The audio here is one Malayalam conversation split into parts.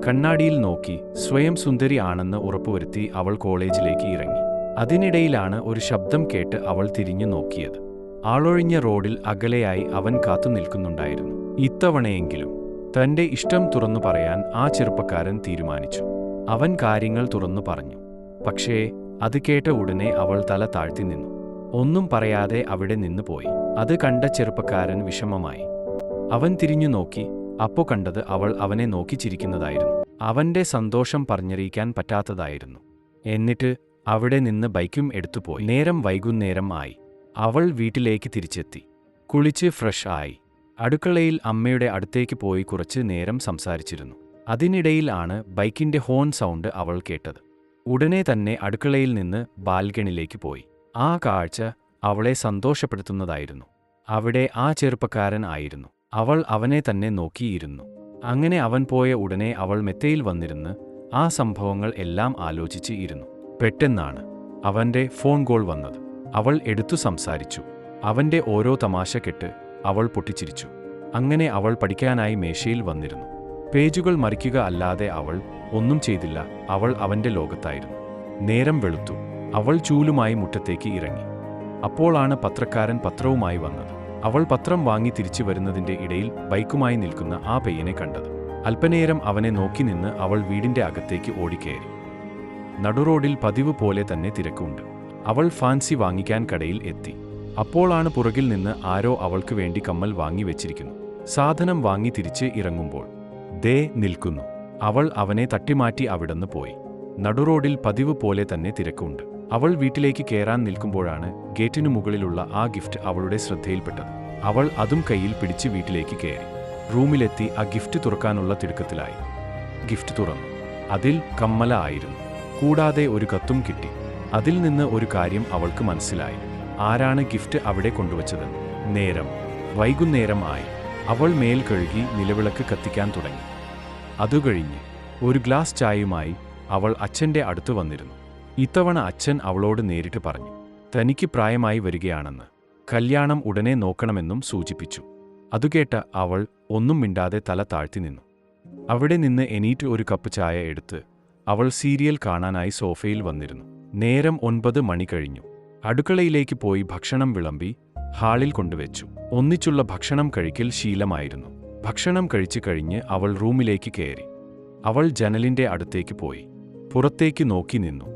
കണ്ണാടിയിൽ നോക്കി സ്വയം സുന്ദരി ആണെന്ന് ഉറപ്പുവരുത്തി അവൾ കോളേജിലേക്ക് ഇറങ്ങി. അതിനിടയിലാണ് ഒരു ശബ്ദം കേട്ട് അവൾ തിരിഞ്ഞു നോക്കിയത്. ആളൊഴിഞ്ഞ റോഡിൽ അകലെയായി അവൻ കാത്തു നിൽക്കുന്നുണ്ടായിരുന്നു. ഇത്തവണയെങ്കിലും തന്റെ ഇഷ്ടം തുറന്നു പറയാൻ ആ ചെറുപ്പക്കാരൻ തീരുമാനിച്ചു. അവൻ കാര്യങ്ങൾ തുറന്നു പറഞ്ഞു. പക്ഷേ അത് കേട്ട ഉടനെ അവൾ തല താഴ്ത്തി നിന്നു. ഒന്നും പറയാതെ അവിടെ നിന്ന് പോയി. അത് കണ്ട ചെറുപ്പക്കാരൻ വിഷമമായി. അവൻ തിരിഞ്ഞു നോക്കി. അപ്പോ കണ്ടത് അവൾ അവനെ നോക്കി ചിരിക്കുന്നതായിരുന്നു. അവന്റെ സന്തോഷം പറഞ്ഞറിയിക്കാൻ പറ്റാത്തതായിരുന്നു. എന്നിട്ട് അവിടെ നിന്ന് ബൈക്കും എടുത്തുപോയി. നേരം വൈകുന്നേരം ആയി. അവൾ വീട്ടിലേക്ക് തിരിച്ചെത്തി. കുളിച്ച് ഫ്രഷ് ആയി അടുക്കളയിൽ അമ്മയുടെ അടുത്തേക്ക് പോയി കുറച്ച് നേരം സംസാരിച്ചിരുന്നു. അതിനിടയിൽ ആണ് ബൈക്കിന്റെ ഹോൺ സൗണ്ട് അവൾ കേട്ടത്. ഉടനെ തന്നെ അടുക്കളയിൽ നിന്ന് ബാൽക്കണിയിലേക്ക് പോയി. ആ കാഴ്ച അവളെ സന്തോഷപ്പെടുത്തുന്നതായിരുന്നു. അവിടെ ആ ചെറുപ്പക്കാരൻ ആയിരുന്നു. അവൾ അവനെ തന്നെ നോക്കിയിരുന്നു. അങ്ങനെ അവൻ പോയ ഉടനെ അവൾ മെത്തയിൽ വന്നിരുന്ന് ആ സംഭവങ്ങൾ എല്ലാം ആലോചിച്ച് ഇരുന്നു. പെട്ടെന്നാണ് അവന്റെ ഫോൺ കോൾ വന്നത്. അവൾ എടുത്തു സംസാരിച്ചു. അവന്റെ ഓരോ തമാശ കേട്ട് അവൾ പൊട്ടിച്ചിരിച്ചു. അങ്ങനെ അവൾ പഠിക്കാനായി മേശയിൽ വന്നിരുന്നു. പേജുകൾ മറിക്കുക അല്ലാതെ അവൾ ഒന്നും ചെയ്തില്ല. അവൾ അവന്റെ ലോകത്തായിരുന്നു. നേരം വെളുത്തു. അവൾ ചൂലുമായി മുറ്റത്തേക്ക് ഇറങ്ങി. അപ്പോളാണ് പത്രക്കാരൻ പത്രവുമായി വന്നത്. അവൾ പത്രം വാങ്ങി തിരിച്ചു വരുന്നതിന്റെ ഇടയിൽ ബൈക്കുമായി നിൽക്കുന്ന ആ പയ്യനെ കണ്ടത്. അല്പനേരം അവനെ നോക്കി നിന്ന് അവൾ വീടിന്റെ അകത്തേക്ക് ഓടിക്കയറി. നടുറോഡിൽ പതിവ് പോലെ തന്നെ തിരക്കുണ്ട്. അവൾ ഫാൻസി വാങ്ങിക്കാൻ കടയിൽ എത്തി. അപ്പോളാണ് പുറകിൽ നിന്ന് ആരോ അവൾക്ക് വേണ്ടി കമ്മൽ വാങ്ങി വെച്ചിരിക്കുന്നു. സാധനം വാങ്ങി തിരിച്ച് ഇറങ്ങുമ്പോൾ ദേ നിൽക്കുന്നു. അവൾ അവനെ തട്ടിമാറ്റി അവിടുന്ന് പോയി. നടുറോഡിൽ പതിവ് പോലെ തന്നെ തിരക്കുണ്ട്. അവൾ വീട്ടിലേക്ക് കയറാൻ നിൽക്കുമ്പോഴാണ് ഗേറ്റിനു മുകളിലുള്ള ആ ഗിഫ്റ്റ് അവളുടെ ശ്രദ്ധയിൽപ്പെട്ടത്. അവൾ അതും കയ്യിൽ പിടിച്ച് വീട്ടിലേക്ക് കയറി. റൂമിലെത്തി ആ ഗിഫ്റ്റ് തുറക്കാനുള്ള തിടുക്കത്തിലായി. ഗിഫ്റ്റ് തുറന്നു. അതിൽ കമ്മല ആയിരുന്നു. കൂടാതെ ഒരു കത്തും കിട്ടി. അതിൽ നിന്ന് ഒരു കാര്യം അവൾക്ക് മനസ്സിലായി. ആരാണ് ഗിഫ്റ്റ് അവിടെ കൊണ്ടുവച്ചത്? നേരം വൈകുന്നേരം ആയി. അവൾ മേൽ കഴുകി നിലവിളക്ക് കത്തിക്കാൻ തുടങ്ങി. അതുകഴിഞ്ഞ് ഒരു ഗ്ലാസ് ചായയുമായി അവൾ അച്ഛൻ്റെ അടുത്ത് വന്നിരുന്നു. ഇത്തവണ അച്ഛൻ അവളോട് നേരിട്ട് പറഞ്ഞു. തനിക്ക് പ്രായമായി വരികയാണെന്ന്, കല്യാണം ഉടനെ നോക്കണമെന്നും സൂചിപ്പിച്ചു. അതുകേട്ട അവൾ ഒന്നും മിണ്ടാതെ തല താഴ്ത്തി നിന്നു. അവിടെ നിന്ന് എണീറ്റ് ഒരു കപ്പ് ചായ എടുത്ത് അവൾ സീരിയൽ കാണാനായി സോഫയിൽ വന്നിരുന്നു. നേരം 9 മണി കഴിഞ്ഞു. അടുക്കളയിലേക്ക് പോയി ഭക്ഷണം വിളമ്പി ഹാളിൽ കൊണ്ടുവച്ചു. ഒന്നിച്ചുള്ള ഭക്ഷണം കഴിക്കൽ ശീലമായിരുന്നു. ഭക്ഷണം കഴിച്ചു കഴിഞ്ഞ് അവൾ റൂമിലേക്ക് കയറി. അവൾ ജനലിന്റെ അടുത്തേക്ക് പോയി പുറത്തേക്ക് നോക്കി നിന്നു.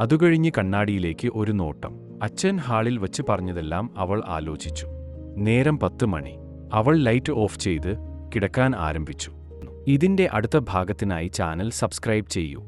അതുകഴിഞ്ഞ് കണ്ണാടിയിലേക്ക് ഒരു നോട്ടം. അച്ഛൻ ഹാളിൽ വച്ച് പറഞ്ഞതെല്ലാം അവൾ ആലോചിച്ചു. നേരം 10 മണി. അവൾ ലൈറ്റ് ഓഫ് ചെയ്ത് കിടക്കാൻ ആരംഭിച്ചു. ഇതിന്റെ അടുത്ത ഭാഗത്തിനായി ചാനൽ സബ്സ്ക്രൈബ് ചെയ്യൂ.